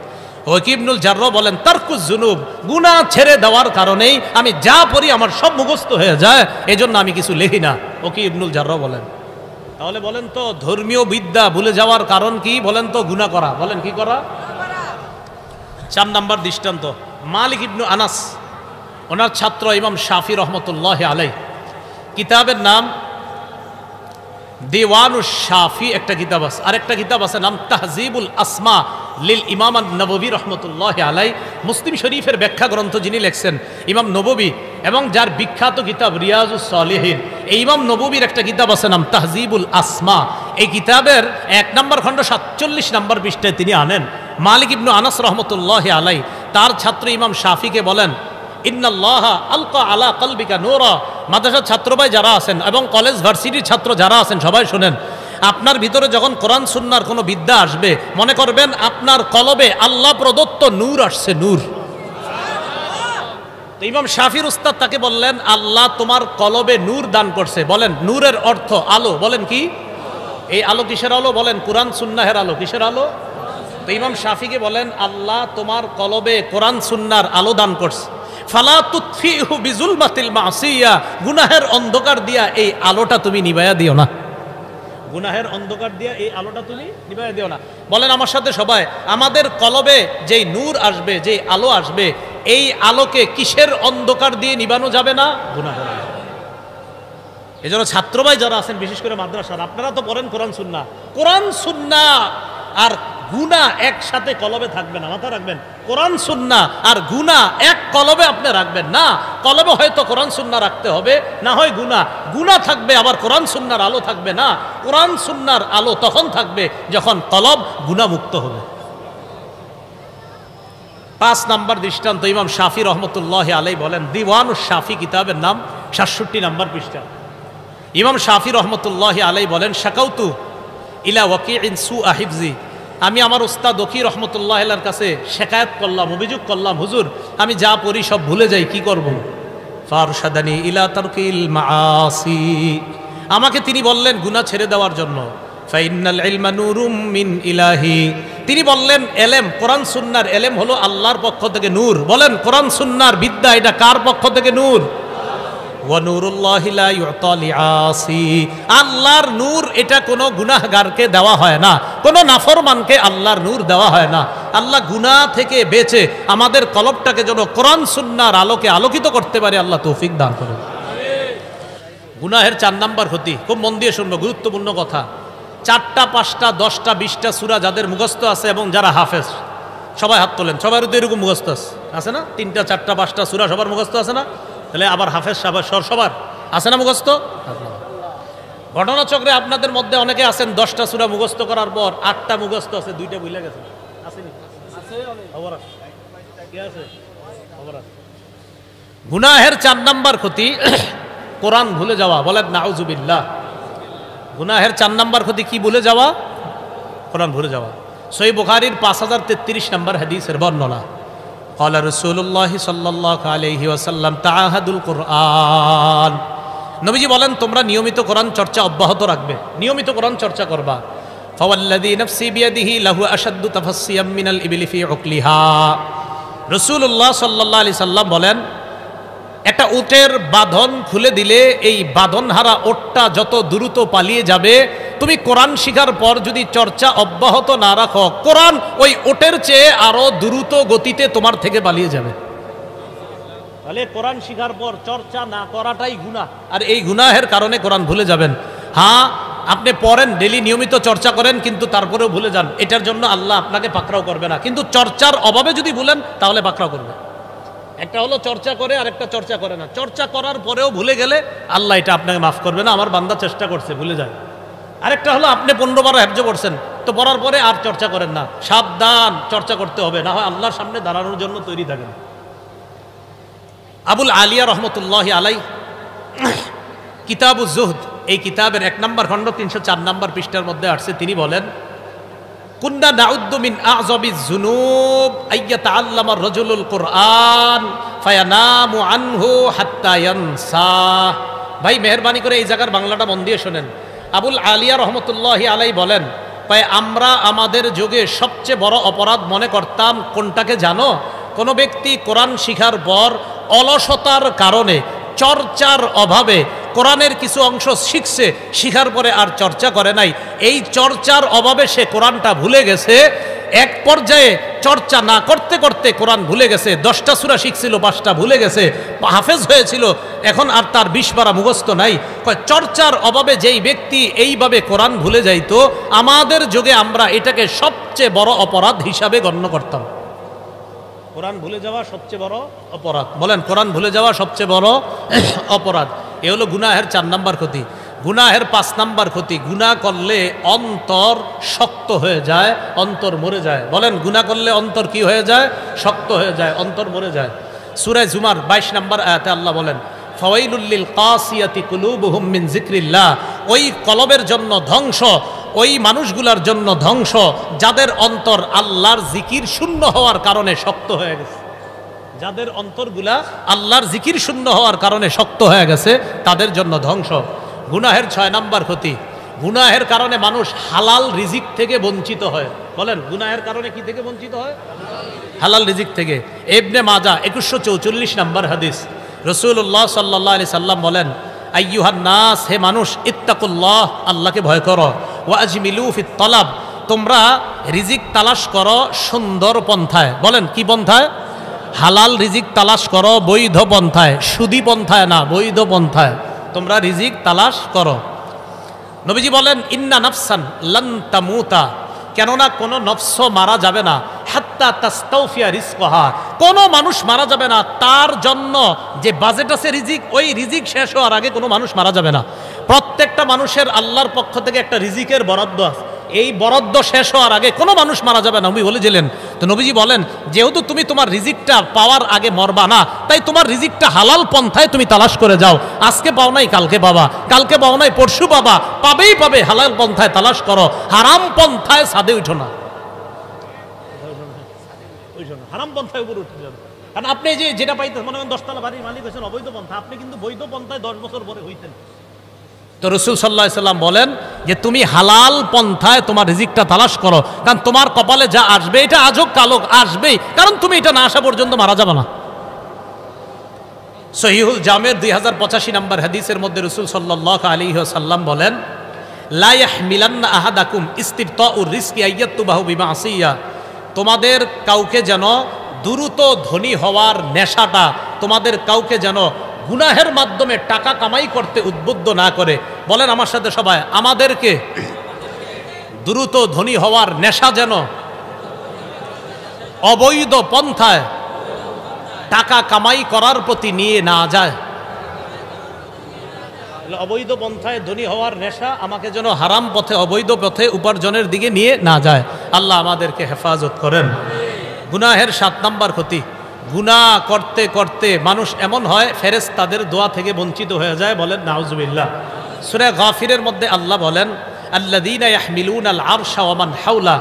ওয়াকিব ইবনুল জাররা বলেন, তারকুজ জুনুব, গুনাহ ছেড়ে দেওয়ার কারণেই আমি যা পড়ি আমার সব মুখস্থ হয়ে যায়, এজন্য আমি কিছু লিখি না। ওয়াকিব ইবনুল জাররা বলেন। তাহলে বলেন তো ধর্মীয় বিদ্যা ভুলে যাওয়ার কারণ কি? বলেন তো গুনাহ করা। বলেন কি করা? 4 নাম্বার দৃষ্টান্ত, মালিক ইবনু আনাস, ওনার ছাত্র ইমাম শাফি রহমতুল্লাহ আলাই, কিতাবের নাম দিওয়ানুশ শাফি একটা কিতাব আছে, আরেকটা কিতাব আছে নাম তাহজিবুল আসমা লিল ইমাম নববী রহমতুল্লাহ আলাই। মুসলিম শরীফের ব্যাখ্যা গ্রন্থ যিনি লেখছেন ইমাম নববী, এবং যার বিখ্যাত কিতাব রিয়াজুস সালিহিন, এই ইমাম নববীর একটা কিতাব আছে নাম তাহজিবুল আসমা। এই কিতাবের 1 নম্বর খণ্ড 47 নম্বর পৃষ্ঠায় তিনি আনেন, মালিক ইবনু আনাস রহমতুল্লাহ আলাই তার ছাত্র ইমাম শাফিকে বলেন, ইন্নাল্লাহা আলকা আলা কলবিকা নূরা। মাদ্রাসার ছাত্র ভাই যারা আছেন এবং কলেজ ভার্সিটির ছাত্র যারা আছেন সবাই শুনেন, আপনার ভিতরে যখন কোরআন সুন্নাহর কোনো বিদ্যা আসবে, মনে করবেন আপনার কলবে আল্লাহ প্রদত্ত নূর আসছে, নূর। তো ইমাম শাফির উস্তাদ তাকে বললেন, আল্লাহ তোমার কলবে নূর দান করছে। বলেন নূরের অর্থ আলো। বলেন কি? এই আলো কিসের আলো? বলেন কোরআন সুন্নাহের আলো। কিসের আলো? তো ইমাম শাফিকে বলেন, আল্লাহ তোমার কলবে কোরআন সুন্নাহর আলো দান করছে। ফালা তুতফিহু বিজুলমাতিল মাসিয়া, গুনাহের অন্ধকার দিয়া এই আলোটা তুমি নিভাইয়া দিও না। গুনাহের অন্ধকার দিয়া এই আলোটা তুমি নিভাইয়া দিও না। বলেন আমার সাথে সবাই, আমাদের কলবে যেই নূর আসবে, যেই আলো আসবে, এই আলোকে কিসের অন্ধকার দিয়ে নিভানো যাবে না? গুনাহের। এজন্য ছাত্র ভাই যারা আছেন, বিশেষ করে মাদ্রাসার, আপনারা তো পড়েন কোরআন সুন্নাহ। কোরআন সুন্নাহ আর গুনাহ একসাথে কলবে থাকবে না, মাথা রাখবেন। কোরআন সুন্নাহ আর গুনাহ এক কলবে আপনি রাখবেন না। কলবে হয়তো কোরআন সুন্নাহ রাখতে হবে, না হয় গুনাহ। গুনাহ থাকবে আবার কোরআন সুন্নাহর আলো থাকবে না। কোরআন সুন্নাহর আলো তখন থাকবে যখন কলব গুনাহ মুক্ত হবে। 5 নাম্বার দৃষ্টান্ত, ইমাম শাফি রহমতুল্লাহ আলাই বলেন, দিওয়ানুশ শাফি কিতাবের নাম 67 নাম্বার পৃষ্ঠা। ইমাম শাফি রহমতুল্লাহ আলাই বলেন, শাকাউতু ইলা ওয়াকিইন সুআ হিফজি, আমি আমার উস্তাদ ওকি রহমতুল্লাহ আলাইহির কাছে শিকায়াত করলাম, অভিযোগ করলাম, হুজুর আমি যা পড়ি সব ভুলে যাই, কি করব? ফারশাদানি ইলা তারকিল মাআসি, আমাকে তিনি বললেন গুনাহ ছেড়ে দেওয়ার জন্য। ফাইন্নাল ইলমা নূরুম মিন ইলাহি, তিনি বললেন এলেম, কোরআন সুন্নাহর এলেম হলো আল্লাহর পক্ষ থেকে নূর। বলেন কোরআন সুন্নাহর বিদ্যা এটা কার পক্ষ থেকে নূর? ওয়া নূরুল্লাহি লা ইউতা লিআসি, আল্লাহর নূর এটা কোনো গুনাহগারকে দেওয়া হয় না, কোনো নাফরমানকে আল্লাহর নূর দেওয়া হয় না। আল্লাহ গুনাহ থেকে বেঁচে আমাদের কলবটাকে যেন কোরআন সুন্নাহর আলোকে আলোকিত করতে পারে, আল্লাহ তৌফিক দান করুন। গুনাহের 4 নাম্বার ক্ষতি, খুব মন দিয়ে শুনবো, গুরুত্বপূর্ণ কথা। 4টা 5টা 10টা 20টা সূরা যাদের মুখস্থ আছে এবং যারা হাফেজ, সবাই হাত তোলেন। সবার তো এরকম মুখস্থ আছে না? 3টা 4টা 5টা সূরা সবার মুখস্থ আছে না? তাহলে আবার হাফেজ সবার আছে না মুখস্থ? ঘটনাচক্রে আপনাদের মধ্যে অনেকে আছেন 10টা সূরা মুখস্থ করার পর 8টা মুখস্থ আছে, 2টা ভুলে গেছেন। আসেনি? গুনাহের 4 নাম্বার ক্ষতি কোরআন ভুলে যাওয়া। বলেন নাউজুবিল্লাহ। গুনাহের 4 নাম্বার ক্ষতি কি ভুলে যাওয়া? কোরআন ভুলে যাওয়া। সহিহ বুখারীর 5033 নম্বর হাদিসের বর্ণনা, ক্বালা রাসূলুল্লাহ সাল্লাল্লাহু আলাইহি ওয়াসাল্লাম তাআহাদুল কুরআন, নবীজি বলেন তোমরা নিয়মিত কোরআন চর্চা অব্যাহত রাখবে, নিয়মিত কোরআন চর্চা করবা। ফাওয়াল্লাযী নাফসি বিয়াদিহি লাহু আশাদ্দু তাফাসসিয়াম মিনাল ইবলি ফি উকলিহা, রাসূলুল্লাহ সাল্লাল্লাহু আলাইহি সাল্লাম বলেন একটা উটের বাঁধন খুলে দিলে এই বাঁধনহারা ওটটা যত দ্রুত পালিয়ে যাবে, তুমি কোরআন শিখার পর যদি চর্চা অব্যাহত না রাখো, কোরআন ওই ওটের চেয়ে আরো দ্রুত গতিতে তোমার থেকে পালিয়ে যাবে। তাহলে কোরআন শিখার পর চর্চা না করাটাই গুনাহ, আর এই গুনাহের কারণে কোরআন ভুলে যাবেন। হ্যাঁ, আপনি পড়েন, ডেলি নিয়মিত চর্চা করেন, কিন্তু তারপরেও ভুলে যান, এটার জন্য আল্লাহ আপনাকে পাকড়াও করবে না। কিন্তু চর্চার অভাবে যদি ভুলেন তাহলে পাকড়াও করবে। একটা হলো চর্চা করে আর একটা চর্চা করে না। চর্চা করার পরেও ভুলে গেলে আল্লাহ এটা আপনাকে মাফ করবে না, আমার বান্দা চেষ্টা করছে ভুলে যায়। আরেকটা হলো আপনি 15 বার হেফজ করছেন, তো পড়ার পরে আর চর্চা করেন না। সাবধান, চর্চা করতে হবে, না হয় আল্লাহর সামনে দাঁড়ানোর জন্য তৈরি থাকেন। আবুল আলিয়া রহমতুল্লাহ আলাই কিতাবুজ জুহদ, এই কিতাবের 1 নম্বর খণ্ড 304 নম্বর পৃষ্ঠার মধ্যে আসছে, তিনি বলেন কুন্না নাউদ্দু মিন আযবিজ যুনুব আইয়াতাআল্লামা আর-রাজুলুল কুরআন ফায়ানামু আনহু হাত্তা ইয়ানসা। ভাই মেহরবানি করে এই জায়গার বাংলাটা মন দিয়ে শোনেন। আবুল আলিয়া রহমতুল্লাহি আলাই বলেন, ভাই আমরা আমাদের যুগে সবচেয়ে বড় অপরাধ মনে করতাম কোনটাকে জানো? কোনো ব্যক্তি কোরআন শিখার পর অলসতার কারণে, চর্চার অভাবে কোরআনের কিছু অংশ শিখছে, শিখার পরে আর চর্চা করে নাই। এই চর্চার অভাবে সে কোরআনটা ভুলে গেছে। এক পর্যায়ে চর্চা না করতে করতে কোরআন ভুলে গেছে। 10টা সূরা শিখছিল, 5টা ভুলে গেছে। হাফেজ হয়েছিল, এখন আর তার 20 পারা মুখস্থ নাই। চর্চার অভাবে যেই ব্যক্তি এইভাবে কোরআন ভুলে যাইতো, আমাদের যুগে আমরা এটাকে সবচেয়ে বড় অপরাধ হিসাবে গণ্য করতাম। কোরআন ভুলে যাওয়া সবচেয়ে বড় অপরাধ। বলেন, কোরআন ভুলে যাওয়া সবচেয়ে বড় অপরাধ। এ হলো গুনাহের 4 নাম্বার ক্ষতি। গুনাহের 5 নাম্বার ক্ষতি, গুনাহ করলে অন্তর শক্ত হয়ে যায়, অন্তর মরে যায়। বলেন, গুনাহ করলে অন্তর কি হয়ে যায়? শক্ত হয়ে যায়, অন্তর মরে যায়। সূরা জুমার 22 নম্বর আয়াতে আল্লাহ বলেন, ফাওয়াইলুল লিল কাসিয়াতি কুলুবুহুম মিন যিকরিল্লাহ। ওই কলবের জন্য ধ্বংস, ওই মানুষগুলার জন্য ধ্বংস যাদের অন্তর আল্লাহর জিকির শূন্য হওয়ার কারণে শক্ত হয়ে গেছে। যাদের অন্তরগুলা আল্লাহর জিকির শূন্য হওয়ার কারণে শক্ত হয়ে গেছে, তাদের জন্য ধ্বংস। গুনাহের 6 নাম্বার ক্ষতি, গুনাহের কারণে মানুষ হালাল রিজিক থেকে বঞ্চিত হয়। বলেন, গুনাহের কারণে কি থেকে বঞ্চিত হয়? হালাল রিজিক থেকে। ইবনে মাজাহ 2144 নাম্বার হাদিস, রাসূলুল্লাহ সাল্লাল্লাহু আলাইহি সাল্লাম বলেন, আইয়ুহান নাস, হে মানুষ, ইত্তাকুল্লাহ, আল্লাহকে ভয় করো, ওয়া আজমিলু ফিত তালাব, তোমরা রিজিক তালাশ করো সুন্দর পন্থায়। বলেন, কি পন্থায়? হালাল রিজিক তালাশ করো বৈধ পন্থায়, সুদী পন্থায় না, বৈধ পন্থায় তোমরা রিজিক তালাশ করো। নবীজি বলেন, ইন্না নাফসান লান তামুতা, কেননা কোনো নফস মারা যাবে না, হাত্তা তাস্তাউফিয়া রিজকাহা, কোনো মানুষ মারা যাবে না তার জন্য যে বাজেট আছে রিজিক, ওই রিজিক শেষ হওয়ার আগে কোনো মানুষ মারা যাবে না। প্রত্যেকটা মানুষের আল্লাহর পক্ষ থেকে একটা রিজিকের বরাদ্দ আছে, এই বরাদ্দ শেষ হওয়ার আগে কোনো মানুষ মারা যাবে না। নবী বলেছিলেন, তো নবীজি বলেন, যেহেতু তুমি তোমার রিজিকটা পাওয়ার আগে মরবা না, তাই তোমার রিজিকটা হালাল পন্থায় তুমি তালাশ করে যাও। আজকে পাও নাই কালকে পাবা, কালকে পাও নাই পরশু পাবা, পাবেই পাবে। হালাল পন্থায় তালাশ করো, হারাম পন্থায় ছাদে উঠো না, হারাম পন্থায় উপরে উঠে যাবে। কারণ আপনি যে যেটা পাইতে মনে করেন 10 তলা বাড়ির মালিক হয়েছেন অবৈধ পন্থা, আপনি কিন্তু বৈধ পন্থায় 10 বছর পরে হইতেন। তো রাসূল সাল্লাল্লাহু আলাইহি সাল্লাম বলেন যে তুমি হালাল পন্থায় তোমার রিজিকটা তালাশ করো, কারণ তোমার কপালে যা আসবে এটা আজও কালো আসবেই, কারণ তুমি এটা না আসা পর্যন্ত মারা যাবে না। সহিহুল জামের 2085 নম্বর হাদিসের মধ্যে রাসূল সাল্লাল্লাহু আলাইহি ওয়াসাল্লাম বলেন, লা ইয়াহমিলান্না আহাদাকুম ইস্তিবতাউর রিজকি আইয়াতুবাহু বিমাসিয়া, তোমাদের কাউকে যেন দ্রুত ধনী হওয়ার নেশাটা তোমাদের কাউকে যেন গুনাহের মাধ্যমে টাকা কামাই করতে উদ্বুদ্ধ না করে। বলেন আমার সাথে সবাই, আমাদেরকে দ্রুত ধনী হওয়ার নেশা যেন অবৈধ পন্থায় টাকা কামাই করার প্রতি নিয়ে না যায়। অবৈধ পন্থায় ধনী হওয়ার নেশা আমাকে যেন হারাম পথে, অবৈধ পথে উপার্জনের দিকে নিয়ে না যায়। আল্লাহ আমাদেরকে হেফাজত করেন। গুনাহের 7 নাম্বার ক্ষতি, গুনাহ করতে করতে মানুষ এমন হয় ফেরেশতাদের দোয়া থেকে বঞ্চিত হয়ে যায়। বলেন নাউজুবিল্লাহ। সূরা গাফিরের মধ্যে আল্লাহ বলেন, আল্লাযীনা ইয়াহমিলুনাল আরশা ওয়া মান হাওলা,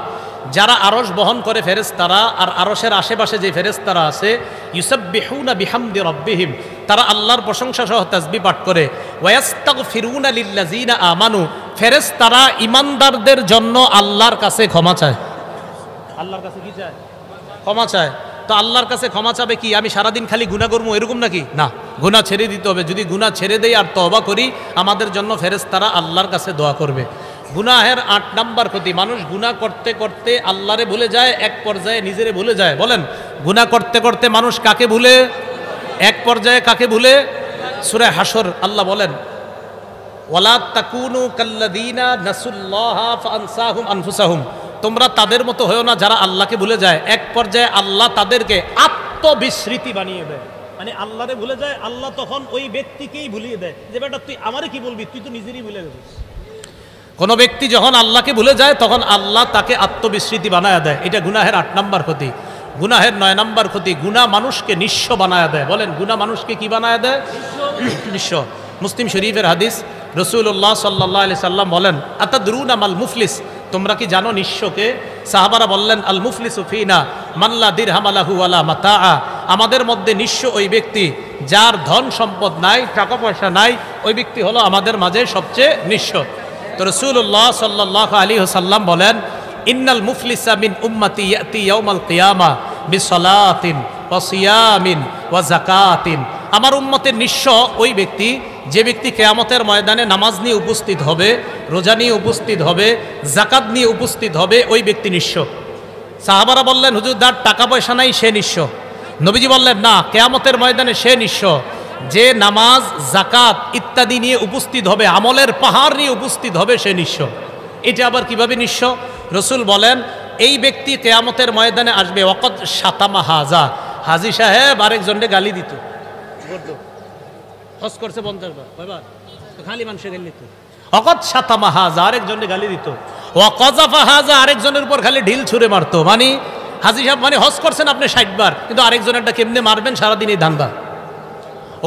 যারা আরশ বহন করে ফেরেশতারা আর আরশের আশেপাশে যে ফেরেশতারা আছে, ইউসাব্বিহুনা বিহামদি রাব্বিহিম, তারা আল্লাহর প্রশংসা সহ তাসবিহ পাঠ করে। ওয়ায়াস্তাগফিরুনা লিল্লাযীনা আমানু, ফেরেশতারা ঈমানদারদের জন্য আল্লাহর কাছে ক্ষমা চায়। আল্লাহর কাছে কি চায়? ক্ষমা চায়। তো আল্লাহর কাছে ক্ষমা চাবে কি? আমি সারাদিন খালি গুনাহ করবো এরকম নাকি? না, গুনাহ ছেড়ে দিতে হবে। যদি গুনাহ ছেড়ে দেই আর তওবা করি, আমাদের জন্য ফেরেশতারা আল্লাহর কাছে দোয়া করবে। গুনাহের 8 নাম্বার ক্ষতি, মানুষ গুনাহ করতে করতে আল্লাহরে ভুলে যায়, এক পর্যায়ে নিজেরে ভুলে যায়। বলেন, গুনাহ করতে করতে মানুষ কাকে ভুলে? এক পর্যায়ে কাকে ভুলে? সূরা হাশর আল্লাহ বলেন, ওয়ালা তাকুনু কাল্লাযীনা নাসুল্লাহা ফাআনসাহুম আনফুসাহুম, তোমরা তাদের মতো হয়েও না যারা আল্লাহকে ভুলে যায়। এক পর্যায়ে আল্লাহ তাদেরকে আত্মবিস্মৃতি বানিয়ে দেয়, মানে আল্লাহরে ভুলে যায়, আল্লাহ তখন ওই ব্যক্তিকেই ভুলিয়ে দেয় যে বেটা তুই আমারে কি বলবি, তুই তো নিজেরই ভুলে গেছিস। কোনো ব্যক্তি যখন আল্লাহকে ভুলে যায় তখন আল্লাহ তাকে আত্মবিস্মৃতি বানায় দেয়। এটা গুনাহের 8 নাম্বার ক্ষতি। গুনাহের 9 নাম্বার ক্ষতি, গুনাহ মানুষকে নিঃস্ব বানায় দেয়। বলেন, গুনাহ মানুষকে কি বানায় দেয়? নিঃস্ব। মুসলিম শরীফের হাদিস, রাসূলুল্লাহ সাল্লাল্লাহু আলাইহি সাল্লাম বলেন, আতাদরুনা মাল মুফলিস, তোমরা কি জানো নিঃস্বকে? সাহাবারা বললেন, আল মুফলিসু ফিনা মান লা দিরহাম লাহু ওয়ালা মাতাআ, আমাদের মধ্যে নিঃস্ব ওই ব্যক্তি যার ধন সম্পদ নাই, টাকা পয়সা নাই, ওই ব্যক্তি হলো আমাদের মাঝে সবচেয়ে নিঃস্ব। তো রাসূলুল্লাহ সাল্লাল্লাহু আলাইহি ওয়াসাল্লাম বলেন, ইন্নাল মুফলিসা মিন উম্মতি ইয়াতি ইয়াউমাল কিয়ামা বিসসালাতিন ওয়া সিয়ামিন ওয়া যাকাতিন। আমার উম্মতের নিঃস্ব ওই ব্যক্তি যে ব্যক্তি কিয়ামতের ময়দানে নামাজ নিয়ে উপস্থিত হবে, রোজা নিয়ে উপস্থিত হবে, যাকাত নিয়ে উপস্থিত হবে, ওই ব্যক্তি নিঃস্ব। সাহাবারা বললেন, হুজুর যার টাকা পয়সা নাই সে নিঃস্ব। নবীজি বললেন, না, কিয়ামতের ময়দানে সে নিঃস্ব যে নামাজ, যাকাত ইত্যাদি নিয়ে উপস্থিত হবে, আমলের পাহাড় নিয়ে উপস্থিত হবে, সে নিঃস্ব। এটা আবার কিভাবে নিঃস্ব? রসুল বলেন, এই ব্যক্তি কিয়ামতের ময়দানে আসবে ওয়াকাদ শাতামা হাজা, হাজী সাহেব আরেকজনকে গালি দিত, হজ করছে 50 বার, কয়বার? খালি মানুষের গালি দিত। ওয়াকাদ শাতামা হাজা, আরেকজনকে গালি দিত। ওয়াকাযাফা হাজা, আরেকজনের উপর খালি ঢিল ছুঁড়ে মারতো। মানে হাজী সাহেব মানে হজ করছেন আপনি 60 বার, কিন্তু আরেকজনেরটা কেমনে মারবেন সারাদিন এই ধান্দা।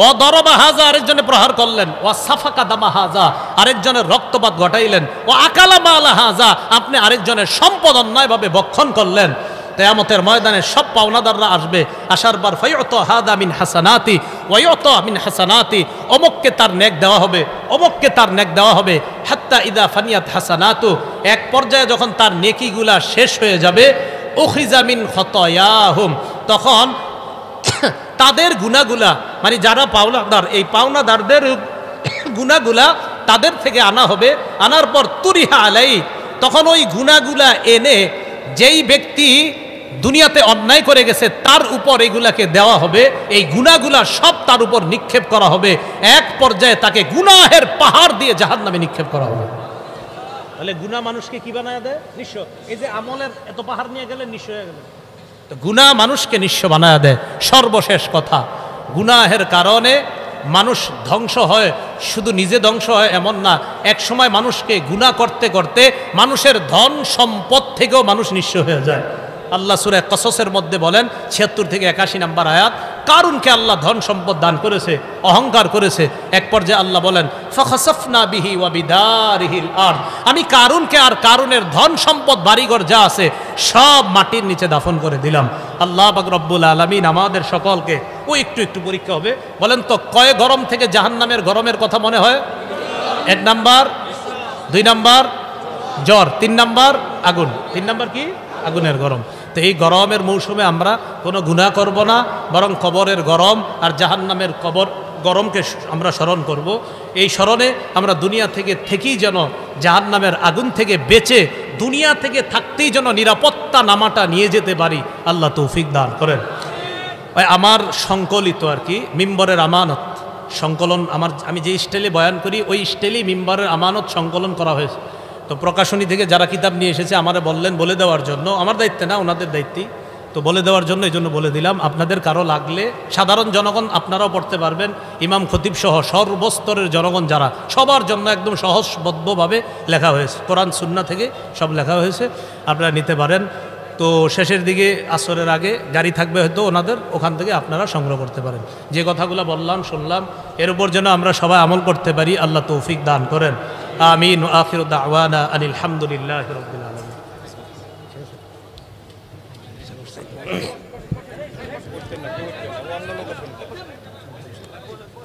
ও দরবা হাজা, আরেকজনে প্রহার করলেন। ও সাফাকা দামা হাজা, আরেকজনের রক্তপাত ঘটাইলেন। ও আকালা মালা হাজা, আপনি আরেকজনের সম্পদ অন্যায়ভাবে ভক্ষণ করলেন। কিয়ামতের ময়দানে সব পাওনাদাররা আসবে, আসার পর ফায়ুতা হাদা মিন হাসানাতি ওয়া ইউতা মিন হাসানাতি, অমুককে তার নেক দেওয়া হবে, অমুককে তার নেক দেওয়া হবে। হাত্তা ইদা ফানিয়াত হাসানাতু, এক পর্যায়ে যখন তার নেকিগুলা শেষ হয়ে যাবে, উখিযা মিন খতায়াহুম, তখন তাদের গুনাহগুলা, মানে যারা পাওনাদার, এই পাওনাদারদের গুনাহগুলা তাদের থেকে আনা হবে। আনার পর তুরিহা আলাই, তখন ওই গুনাহগুলা এনে যেই ব্যক্তি দুনিয়াতে অন্যায় করে গেছে তার উপর এগুলাকে দেওয়া হবে। এই গুনাহগুলা সব তার উপর নিক্ষেপ করা হবে। এক পর্যায়ে তাকে গুনাহের পাহাড় দিয়ে জাহান্নামে নিক্ষেপ করা হবে। তাহলে গুনাহ মানুষকে কি বানায় দেয়? নিঃস্ব। এই যে আমলের এত পাহাড় নিয়ে গেলে নিঃস্ব হয়ে গেল। তো গুনাহ মানুষকে নিঃস্ব বানায় দেয়। সর্বশেষ কথা, গুনাহের কারণে মানুষ ধ্বংস হয়, শুধু নিজে ধ্বংস হয় এমন না, এক সময় মানুষকে গুনাহ করতে করতে মানুষের ধন সম্পদ থেকেও মানুষ নিঃস্ব হয়ে যায়। আল্লাহ সূরা কসসের মধ্যে বলেন ৭৬ থেকে ৮১ নম্বর আয়াত, কারুনকে আল্লাহ ধন সম্পদ দান করেছে, অহংকার করেছে। এক পর্যায়ে আল্লাহ বলেন, ফাখাসাফনা বিহি ওয়া বিদারিহিল আরদ, আমি কারুনকে আর কারুনের ধন সম্পদ বাড়িঘর যা আছে সব মাটির নিচে দাফন করে দিলাম। আল্লাহ পাক রব্বুল আলামিন আমাদের সকলকে একটু একটু পরীক্ষা হবে। বলেন তো, কয় গরম থেকে জাহান্নামের গরমের কথা মনে হয়? ১ নাম্বার, ২ নাম্বার জ্বর, ৩ নাম্বার আগুন। ৩ নাম্বার কি? আগুনের গরম। তো এই গরমের মৌসুমে আমরা কোনো গুনাহ করব না, বরং কবরের গরম আর জাহান্নামের গরমকে আমরা স্মরণ করব। এই স্মরণে আমরা দুনিয়া থেকেই যেন জাহান্নামের আগুন থেকে বেঁচে দুনিয়া থেকে থাকতেই যেন নিরাপত্তা নামাটা নিয়ে যেতে পারি। আল্লাহ তৌফিক দান করেন। আমার সংকলিত আর কি মিম্বরের আমানত সংকলন, আমি যে স্টাইলে বয়ান করি ওই স্টাইলেই মিম্বরের আমানত সংকলন করা হয়েছে। তো প্রকাশনী থেকে যারা কিতাব নিয়ে এসেছে আমারে বললেন বলে দেওয়ার জন্য, আমার দায়িত্বে না, ওনাদের দায়িত্বই, তো বলে দেওয়ার জন্য এই জন্য বলে দিলাম। আপনাদের কারো লাগলে সাধারণ জনগণ আপনারাও পড়তে পারবেন, ইমাম খতিব সহ সর্বস্তরের জনগণ যারা, সবার জন্য একদম সহজবদ্ধভাবে লেখা হয়েছে, কোরআন সুন্নাহ থেকে সব লেখা হয়েছে, আপনারা নিতে পারেন। তো শেষের দিকে আসরের আগে গাড়ি থাকবে হয়তো ওনাদের, ওখান থেকে আপনারা সংগ্রহ করতে পারেন। যে কথাগুলো বললাম শুনলাম এর উপর যেন আমরা সবাই আমল করতে পারি, আল্লাহ তৌফিক দান করেন। আমিন। আখিরু দাওয়ানা আনিল হামদুলিল্লাহি রাব্বিল আলামিন।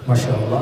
মাশাআল্লাহ।